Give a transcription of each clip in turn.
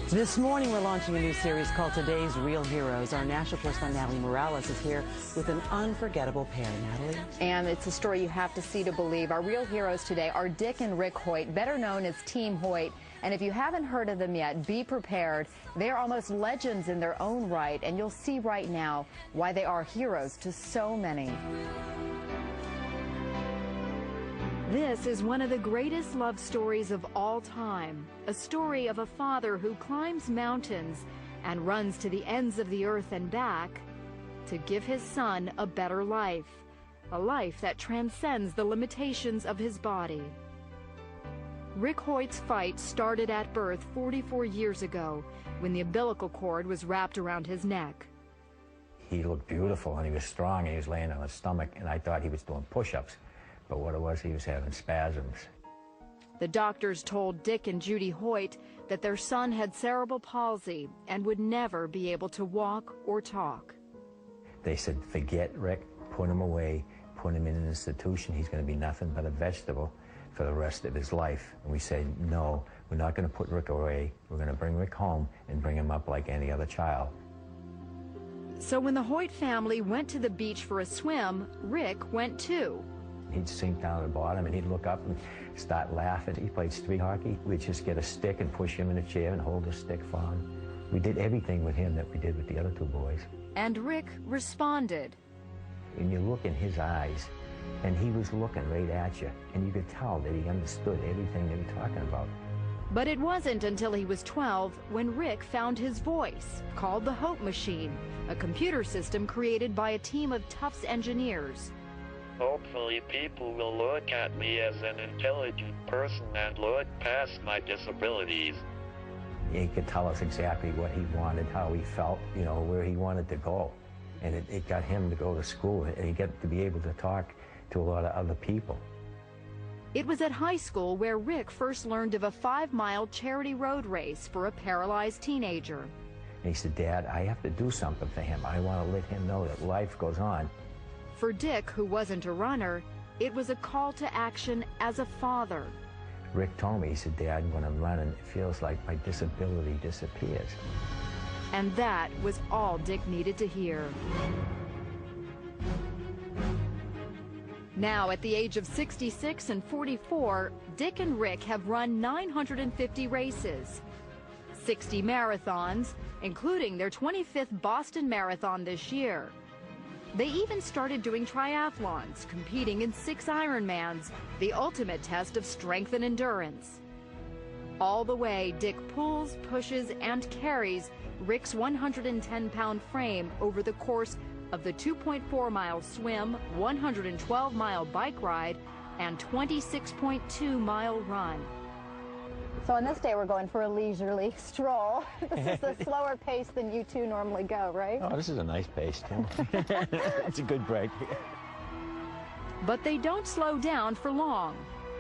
This morning, we're launching a new series called Today's Real Heroes. Our national correspondent, Natalie Morales, is here with an unforgettable pair. Natalie? And it's a story you have to see to believe. Our real heroes today are Dick and Rick Hoyt, better known as Team Hoyt. And if you haven't heard of them yet, be prepared. They are almost legends in their own right, and you'll see right now why they are heroes to so many. This is one of the greatest love stories of all time, a story of a father who climbs mountains and runs to the ends of the earth and back to give his son a better life, a life that transcends the limitations of his body. Rick Hoyt's fight started at birth 44 years ago when the umbilical cord was wrapped around his neck. He looked beautiful and he was strong and he was laying on his stomach, and I thought he was doing push-ups. But what it was, he was having spasms. The doctors told Dick and Judy Hoyt that their son had cerebral palsy and would never be able to walk or talk. They said, forget Rick, put him away, put him in an institution. He's going to be nothing but a vegetable for the rest of his life. And we said, no, we're not going to put Rick away. We're going to bring Rick home and bring him up like any other child. So when the Hoyt family went to the beach for a swim, Rick went too. He'd sink down to the bottom and he'd look up and start laughing. He played street hockey. We'd just get a stick and push him in a chair and hold the stick for him. We did everything with him that we did with the other two boys. And Rick responded. And you look in his eyes, and he was looking right at you, and you could tell that he understood everything they were talking about. But it wasn't until he was 12 when Rick found his voice, called the Hope Machine, a computer system created by a team of Tufts engineers. Hopefully people will look at me as an intelligent person and look past my disabilities. He could tell us exactly what he wanted, how he felt, you know, where he wanted to go. And it got him to go to school, and he got to be able to talk to a lot of other people. It was at high school where Rick first learned of a 5-mile charity road race for a paralyzed teenager. And he said, Dad, I have to do something for him. I want to let him know that life goes on. For Dick, who wasn't a runner, it was a call to action as a father. Rick told me, he said, Dad, when I'm running, it feels like my disability disappears. And that was all Dick needed to hear. Now, at the age of 66 and 44, Dick and Rick have run 950 races, 60 marathons, including their 25th Boston Marathon this year. They even started doing triathlons, competing in 6 Ironmans, the ultimate test of strength and endurance. All the way, Dick pulls, pushes, and carries Rick's 110-pound frame over the course of the 2.4-mile swim, 112-mile bike ride, and 26.2-mile run. So on this day, we're going for a leisurely stroll. This is a slower pace than you two normally go, right? Oh, this is a nice pace, too. It's a good break. But they don't slow down for long.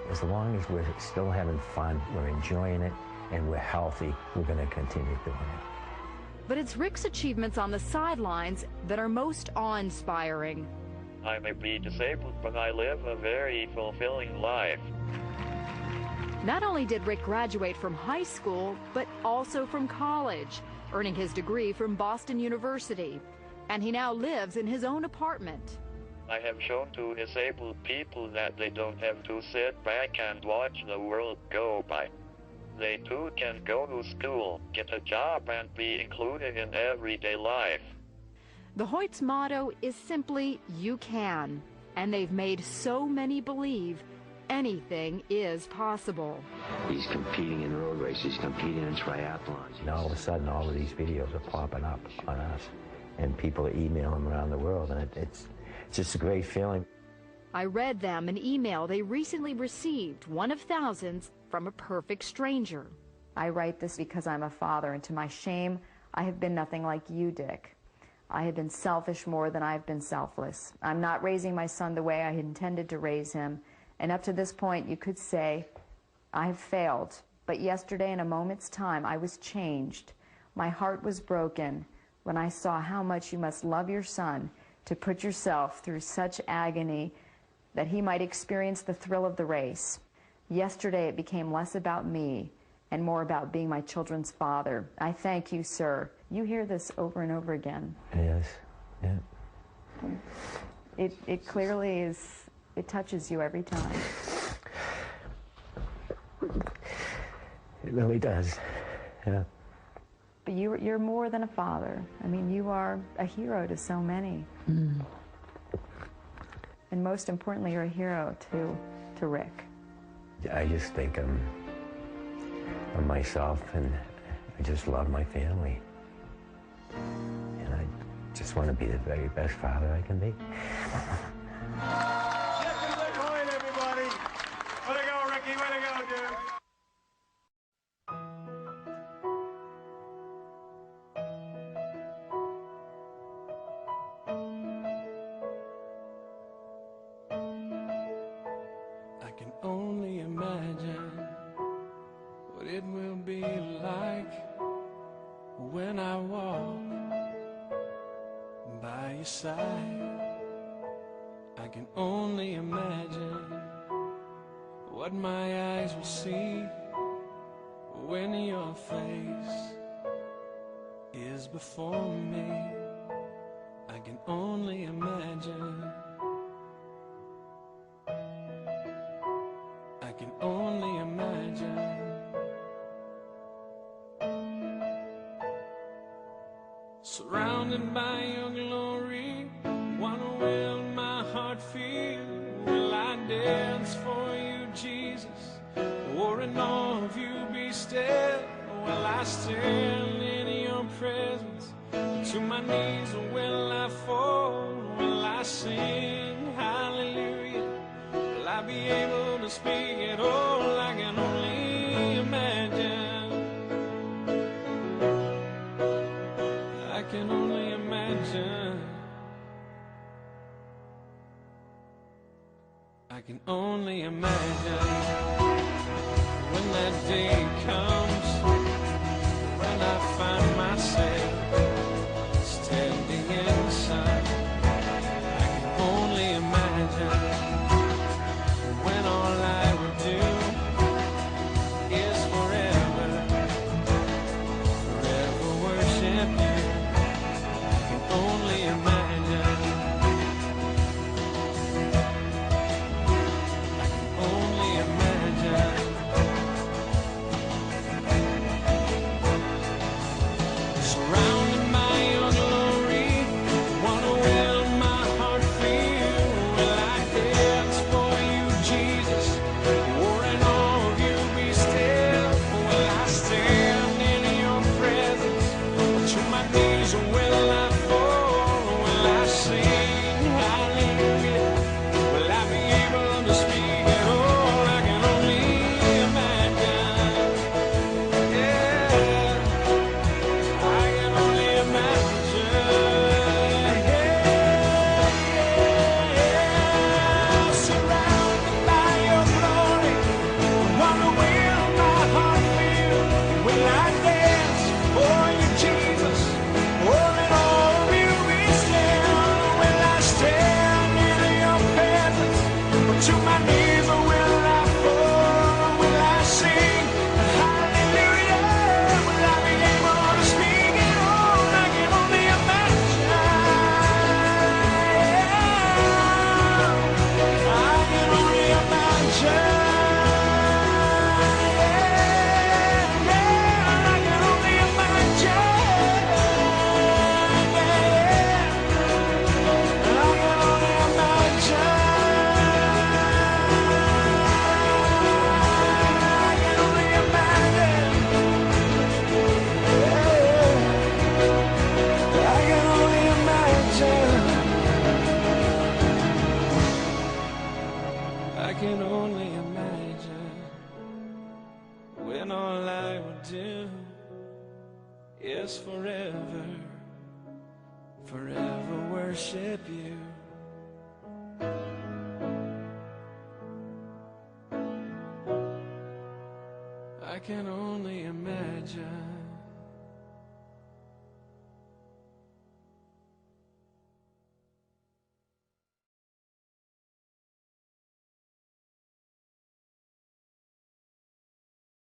As long as we're still having fun, we're enjoying it, and we're healthy, we're going to continue doing it. But it's Rick's achievements on the sidelines that are most awe-inspiring. I may be disabled, but I live a very fulfilling life. Not only did Rick graduate from high school, but also from college, earning his degree from Boston University. And he now lives in his own apartment. I have shown to disabled people that they don't have to sit back and watch the world go by. They too can go to school, get a job, and be included in everyday life. The Hoyt's motto is simply, you can. And they've made so many believe anything is possible. He's competing in road races, competing in triathlons. And all of a sudden, all of these videos are popping up on us, and people are emailing them around the world, and it's just a great feeling. I read them an email they recently received, one of thousands, from a perfect stranger. I write this because I'm a father, and to my shame, I have been nothing like you, Dick. I have been selfish more than I've been selfless. I'm not raising my son the way I had intended to raise him. And up to this point, you could say, I have failed. But yesterday, in a moment's time, I was changed. My heart was broken when I saw how much you must love your son to put yourself through such agony that he might experience the thrill of the race. Yesterday, it became less about me and more about being my children's father. I thank you, sir. You hear this over and over again. Yes, yeah. It clearly is, it touches you every time. It really does, yeah. But you're more than a father. I mean, you are a hero to so many. Mm. And most importantly, you're a hero to Rick. I just think of myself, and I just love my family. And I just want to be the very best father I can be. Hoyt, everybody. Way to go, Ricky. Way to go, dude. I can only imagine what it will be like when I walk by your side. I can only imagine what my eyes will see when your face is before me. I can only imagine. I can only imagine. Surrounded by your glory, what will my heart feel? Will I dance for you, Jesus? Or in awe of you be still? Will I stand in your presence? To my knees will I fall? Will I sing hallelujah? Will I be able to speak at all? I can only imagine. I can only imagine. I can only imagine when that day comes, when I find myself standing inside. I can only imagine when all I would do is forever, forever worship you. I can only imagine. I can only imagine. Surrounded by your glory, what will my heart feel? Will I dance for you, Jesus? Or in awe of you be still? Will I stand in your presence? To my knees will I fall? Will I sing hallelujah? Will I be able to speak at all? I can only imagine. Yeah. I can only imagine, surrounded by your glory. What will my heart feel? Will I dance for you, Jesus? Or in all of you be still? Will I stand in your presence? Or to my knees will I fall? Will I sing hallelujah? Will I be able to speak at all? I can only imagine. I can only imagine. I can only imagine. I can only imagine. I can only imagine. I can only imagine. I can only imagine when all I would do is forever, forever worship you. I can only imagine.